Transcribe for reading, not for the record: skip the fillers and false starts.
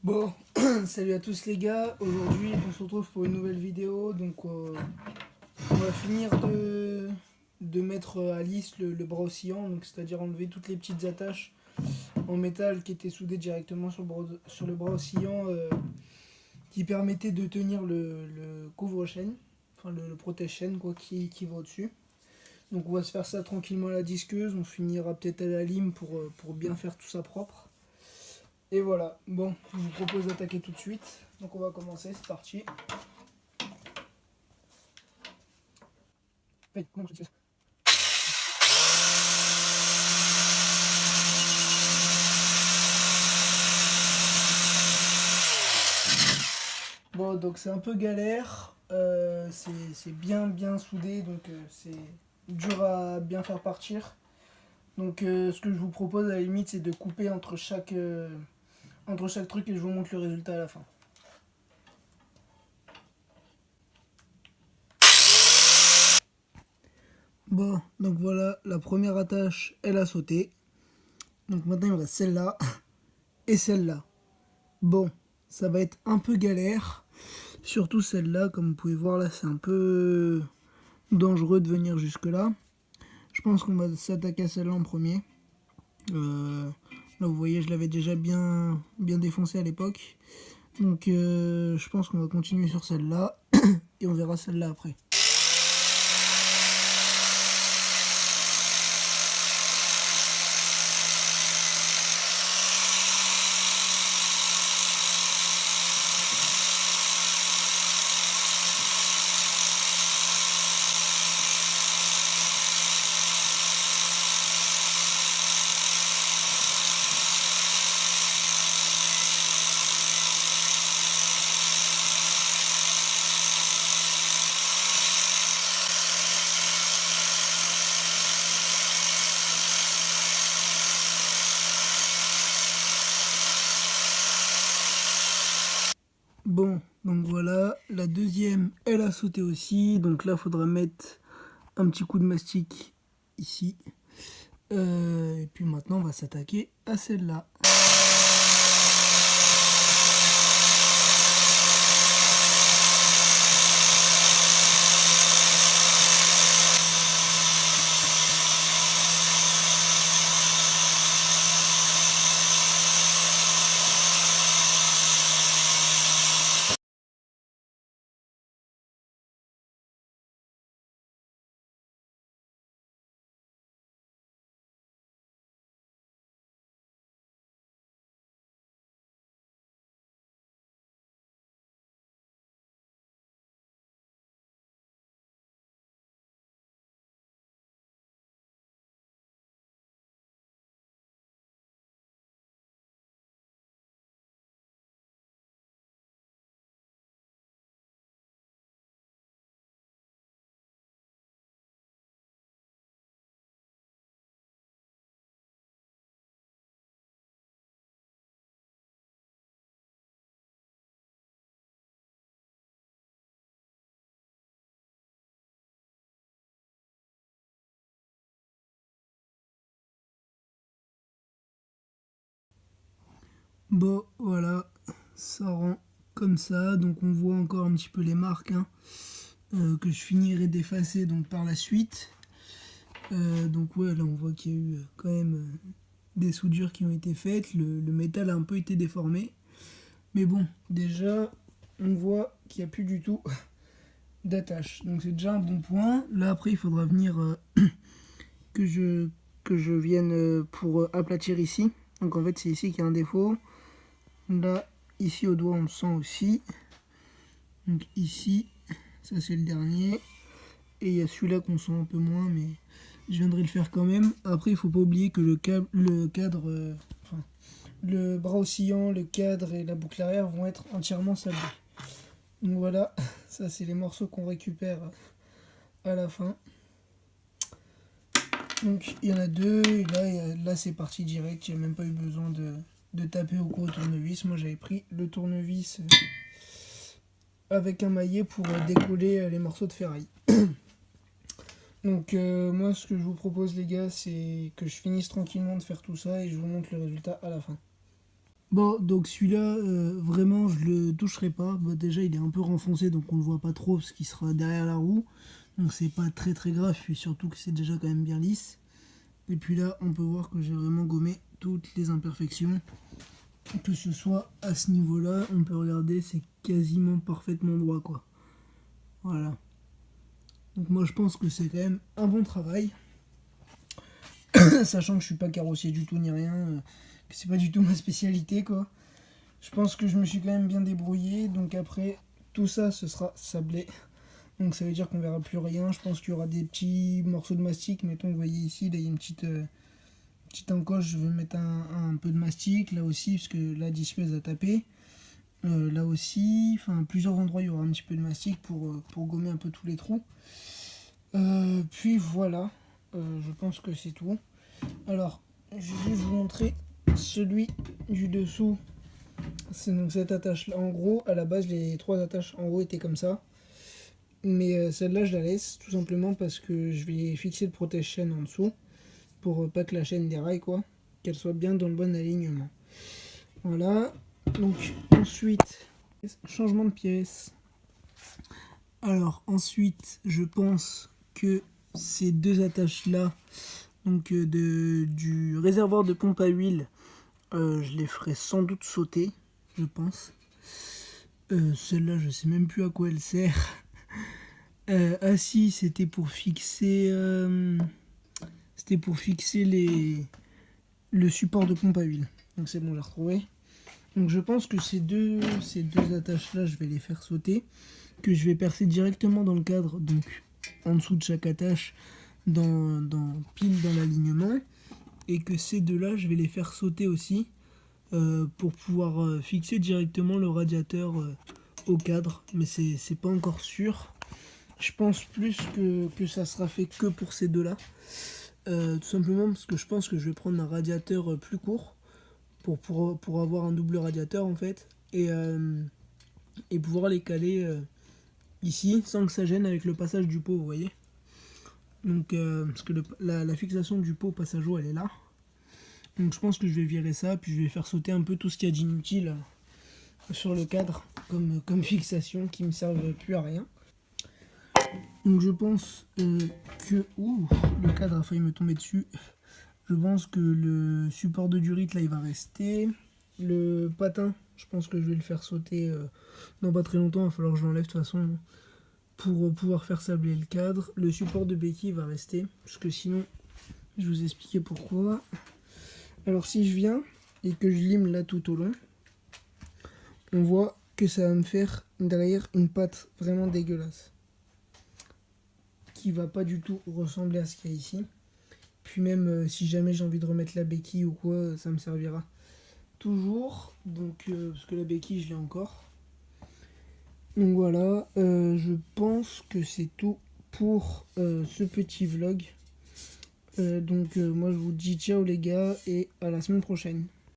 Bon, salut à tous les gars, aujourd'hui on se retrouve pour une nouvelle vidéo, donc on va finir de mettre à lisse le bras oscillant, donc c'est-à-dire enlever toutes les petites attaches en métal qui étaient soudées directement sur le bras oscillant qui permettaient de tenir le couvre-chaîne, enfin le protège-chaîne quoi, qui va au-dessus. Donc on va se faire ça tranquillement à la disqueuse, on finira peut-être à la lime pour bien faire tout ça propre. Et voilà, bon, je vous propose d'attaquer tout de suite. Donc on va commencer, c'est parti. Bon, donc c'est un peu galère, c'est bien soudé, donc c'est dur à bien faire partir. Donc ce que je vous propose à la limite, c'est de couper entre chaque truc et je vous montre le résultat à la fin. Bon, donc voilà, la première attache, elle a sauté. Donc maintenant il me reste celle-là et celle-là. Bon, ça va être un peu galère. Surtout celle-là, comme vous pouvez voir là, c'est un peu dangereux de venir jusque là. Je pense qu'on va s'attaquer à celle-là en premier. Là vous voyez, je l'avais déjà bien défoncé à l'époque. Donc je pense qu'on va continuer sur celle-là et on verra celle-là après. Bon, donc voilà, la deuxième, elle a sauté aussi. Donc là, il faudra mettre un petit coup de mastic ici. Et puis maintenant, on va s'attaquer à celle-là. Bon, voilà, ça rend comme ça. Donc on voit encore un petit peu les marques hein, que je finirai d'effacer donc par la suite. Donc ouais, là on voit qu'il y a eu quand même des soudures qui ont été faites. Le métal a un peu été déformé. Mais bon, déjà, on voit qu'il n'y a plus du tout d'attache. Donc c'est déjà un bon point. Là après, il faudra venir que je vienne pour aplatir ici. Donc en fait, c'est ici qu'il y a un défaut. Là, ici au doigt, on le sent aussi. Donc ici, ça c'est le dernier. Et il y a celui-là qu'on sent un peu moins, mais je viendrai le faire quand même. Après, il ne faut pas oublier que le cadre, enfin, le bras oscillant, le cadre et la boucle arrière vont être entièrement sablés. Donc voilà, ça c'est les morceaux qu'on récupère à la fin. Donc il y en a deux, et là c'est parti direct, j'ai même pas eu besoin de taper au gros tournevis. Moi j'avais pris le tournevis avec un maillet pour décoller les morceaux de ferraille. Donc moi ce que je vous propose les gars, c'est que je finisse tranquillement de faire tout ça et je vous montre le résultat à la fin. Bon, donc celui-là, vraiment, je le toucherai pas. Bah, déjà, il est un peu renfoncé, donc on le voit pas trop parce qu'il sera derrière la roue. Donc c'est pas très très grave, puis surtout que c'est déjà quand même bien lisse. Et puis là, on peut voir que j'ai vraiment gommé toutes les imperfections. Que ce soit à ce niveau-là, on peut regarder, c'est quasiment parfaitement droit, quoi. Voilà. Donc moi, je pense que c'est quand même un bon travail. Sachant que je suis pas carrossier du tout ni rien, que c'est pas du tout ma spécialité, quoi. Je pense que je me suis quand même bien débrouillé. Donc après, tout ça, ce sera sablé. Donc ça veut dire qu'on verra plus rien. Je pense qu'il y aura des petits morceaux de mastic. Mettons, vous voyez ici, là, il y a une petite encoche. Je vais mettre un peu de mastic. Là aussi, parce que la disqueuse a tapé. Là aussi, enfin, plusieurs endroits, il y aura un petit peu de mastic pour gommer un peu tous les trous. Puis voilà. Je pense que c'est tout. Alors, je vais vous montrer celui du dessous. C'est donc cette attache là. En gros, à la base, les 3 attaches en haut étaient comme ça. Mais celle-là, je la laisse tout simplement parce que je vais fixer le protège-chaîne en dessous pour pas que la chaîne déraille, quoi. Qu'elle soit bien dans le bon alignement. Voilà. Donc, ensuite, changement de pièce. Alors, ensuite, je pense que ces 2 attaches-là, donc du réservoir de pompe à huile, je les ferai sans doute sauter, je pense. Celle-là, je sais même plus à quoi elle sert. Ah si, c'était pour fixer le support de pompe à huile. Donc c'est bon, j'ai retrouvé. Donc je pense que ces deux attaches-là, je vais les faire sauter, que je vais percer directement dans le cadre, donc en dessous de chaque attache, pile dans l'alignement, et que ces deux-là, je vais les faire sauter aussi, pour pouvoir fixer directement le radiateur au cadre, mais c'est pas encore sûr. Je pense plus que ça sera fait que pour ces deux-là. Tout simplement parce que je pense que je vais prendre un radiateur plus court pour avoir un double radiateur en fait. Et pouvoir les caler ici sans que ça gêne avec le passage du pot, vous voyez. Donc, parce que la fixation du pot passage eau elle est là. Donc je pense que je vais virer ça, puis je vais faire sauter un peu tout ce qu'il y a d'inutile sur le cadre comme fixation qui me servent plus à rien. Donc je pense que... Ouh, le cadre a failli me tomber dessus. Je pense que le support de durite là il va rester. Le patin, je pense que je vais le faire sauter dans pas très longtemps. Il va falloir que je l'enlève de toute façon pour pouvoir faire sabler le cadre. Le support de béquille va rester, parce que sinon je vais vous expliquer pourquoi. Alors si je viens et que je lime là tout au long, on voit que ça va me faire derrière une patte vraiment dégueulasse, qui va pas du tout ressembler à ce qu'il y a ici. Puis même si jamais j'ai envie de remettre la béquille ou quoi, ça me servira toujours. Donc parce que la béquille je l'ai encore. Donc voilà, je pense que c'est tout pour ce petit vlog. Donc moi je vous dis ciao les gars et à la semaine prochaine.